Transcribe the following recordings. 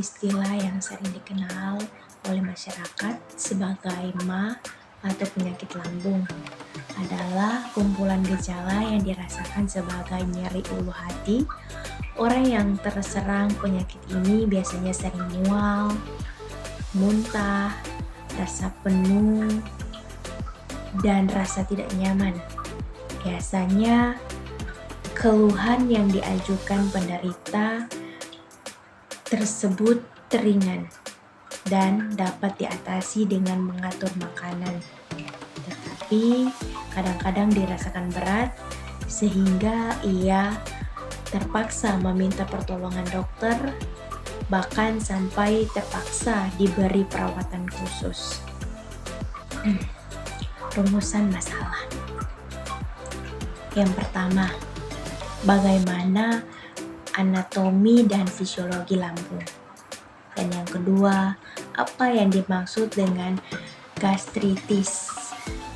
istilah yang sering dikenal oleh masyarakat sebagai MA atau penyakit lambung adalah kumpulan gejala yang dirasakan sebagai nyeri ulu hati. Orang yang terserang penyakit ini biasanya sering mual, muntah, rasa penuh, dan rasa tidak nyaman. Biasanya keluhan yang diajukan penderita tersebut ringan dan dapat diatasi dengan mengatur makanan. Tetapi kadang-kadang dirasakan berat sehingga ia terpaksa meminta pertolongan dokter, bahkan sampai terpaksa diberi perawatan khusus. Rumusan masalah. Yang pertama, bagaimana anatomi dan fisiologi lambung. Dan yang kedua, apa yang dimaksud dengan gastritis.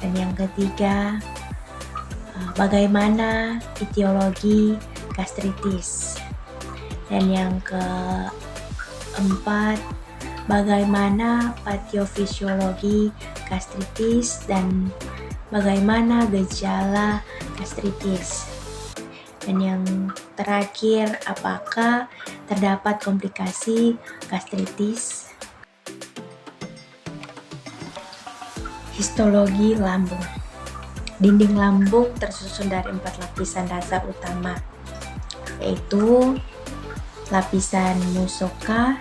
Dan yang ketiga, bagaimana etiologi gastritis. Dan yang keempat, bagaimana patofisiologi gastritis dan bagaimana gejala gastritis. Dan yang terakhir, apakah terdapat komplikasi gastritis? Histologi lambung. Dinding lambung tersusun dari 4 lapisan dasar utama, yaitu lapisan mucosa,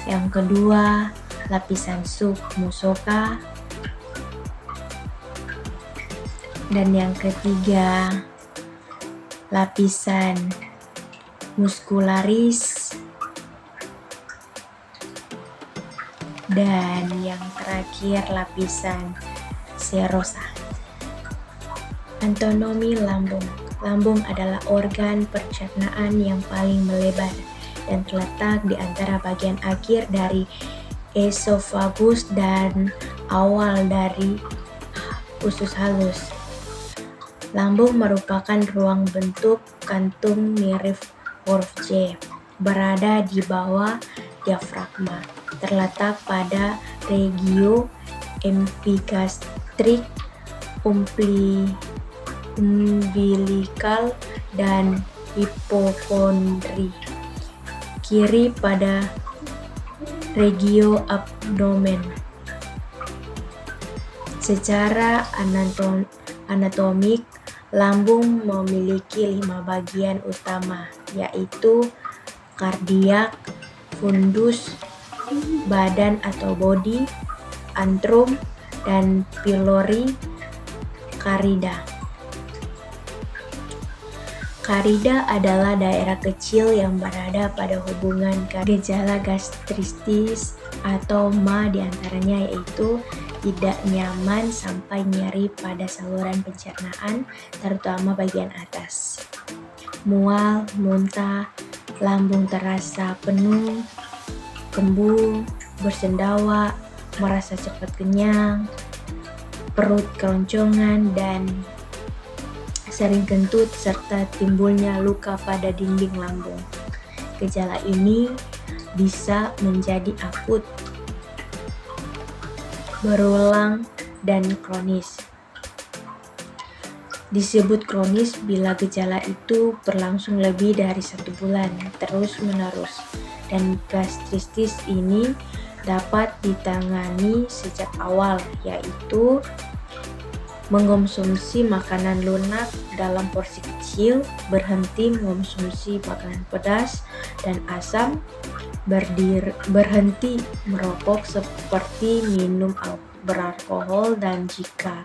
yang kedua lapisan submucosa, dan yang ketiga lapisan muscularis, dan yang terakhir lapisan serosa. Anatomi lambung. Lambung adalah organ pencernaan yang paling melebar dan terletak di antara bagian akhir dari esofagus dan awal dari usus halus. Lambung merupakan ruang bentuk kantung mirip huruf J, berada di bawah diafragma, terletak pada regio epigastrik, umbilikal, dan hipokondri. Kiri pada regio abdomen. Secara anatomik, lambung memiliki 5 bagian utama, yaitu kardiak, fundus, badan atau body, antrum, dan pylori carida. Carida adalah daerah kecil yang berada pada hubungan gejala gastritis atau MA diantaranya yaitu tidak nyaman sampai nyeri pada saluran pencernaan, terutama bagian atas, mual, muntah, lambung terasa penuh, kembung, bersendawa, merasa cepat kenyang, perut keroncongan, dan sering kentut, serta timbulnya luka pada dinding lambung. Gejala ini bisa menjadi akut, berulang, dan kronis. Disebut kronis bila gejala itu berlangsung lebih dari 1 bulan terus-menerus, dan gastritis ini dapat ditangani sejak awal, yaitu mengonsumsi makanan lunak dalam porsi kecil, berhenti mengonsumsi makanan pedas dan asam, berhenti merokok seperti minum beralkohol, dan jika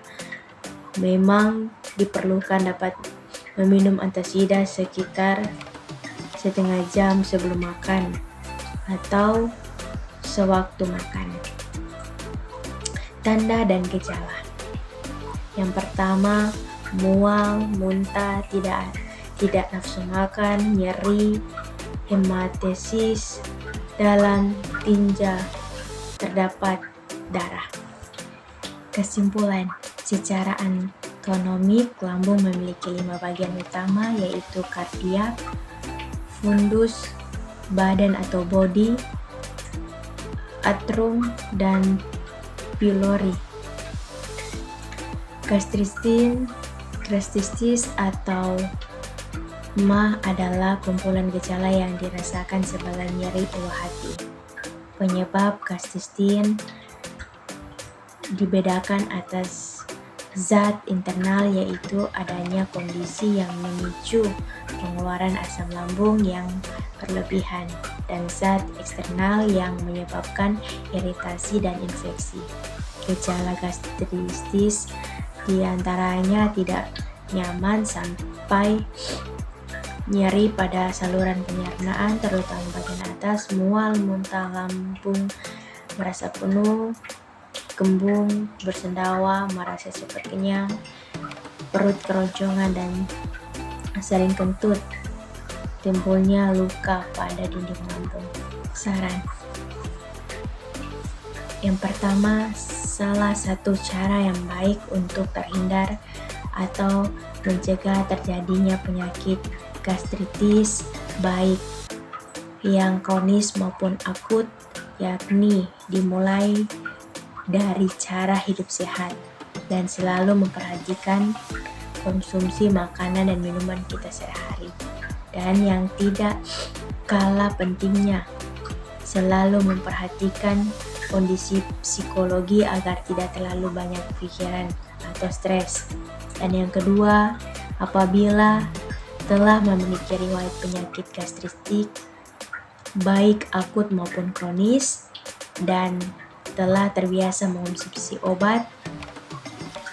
memang diperlukan dapat meminum antasida sekitar setengah jam sebelum makan atau sewaktu makan. Tanda dan gejala. Yang pertama, mual, muntah, tidak nafsu makan, nyeri, hematesis, dalam tinja terdapat darah. Kesimpulan, secara anatomik, lambung memiliki 5 bagian utama, yaitu kardiak, fundus, badan atau body, Atrium dan pylori. Gastritis atau MA adalah kumpulan gejala yang dirasakan sebagai nyeri ulu hati. Penyebab gastritis dibedakan atas zat internal, yaitu adanya kondisi yang memicu pengeluaran asam lambung yang berlebihan, dan zat eksternal yang menyebabkan iritasi dan infeksi. Gejala gastritis diantaranya tidak nyaman sampai nyeri pada saluran pencernaan, terutama bagian atas, mual, muntah, lambung merasa penuh, kembung, bersendawa, merasa cepat kenyang, perut keroncongan dan sering kentut, timbulnya luka pada dinding lambung. Saran. Yang pertama, salah satu cara yang baik untuk terhindar atau mencegah terjadinya penyakit gastritis baik yang kronis maupun akut, yakni dimulai dari cara hidup sehat dan selalu memperhatikan konsumsi makanan dan minuman kita sehari. Dan yang tidak kalah pentingnya, selalu memperhatikan kondisi psikologi agar tidak terlalu banyak pikiran atau stres. Dan yang kedua, apabila telah memiliki riwayat penyakit gastritis baik akut maupun kronis dan telah terbiasa mengonsumsi obat,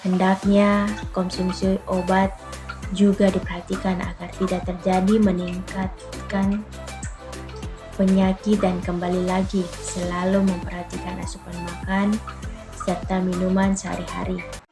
hendaknya konsumsi obat juga diperhatikan agar tidak terjadi meningkatkan penyakit, dan kembali lagi selalu memperhatikan asupan makan serta minuman sehari-hari.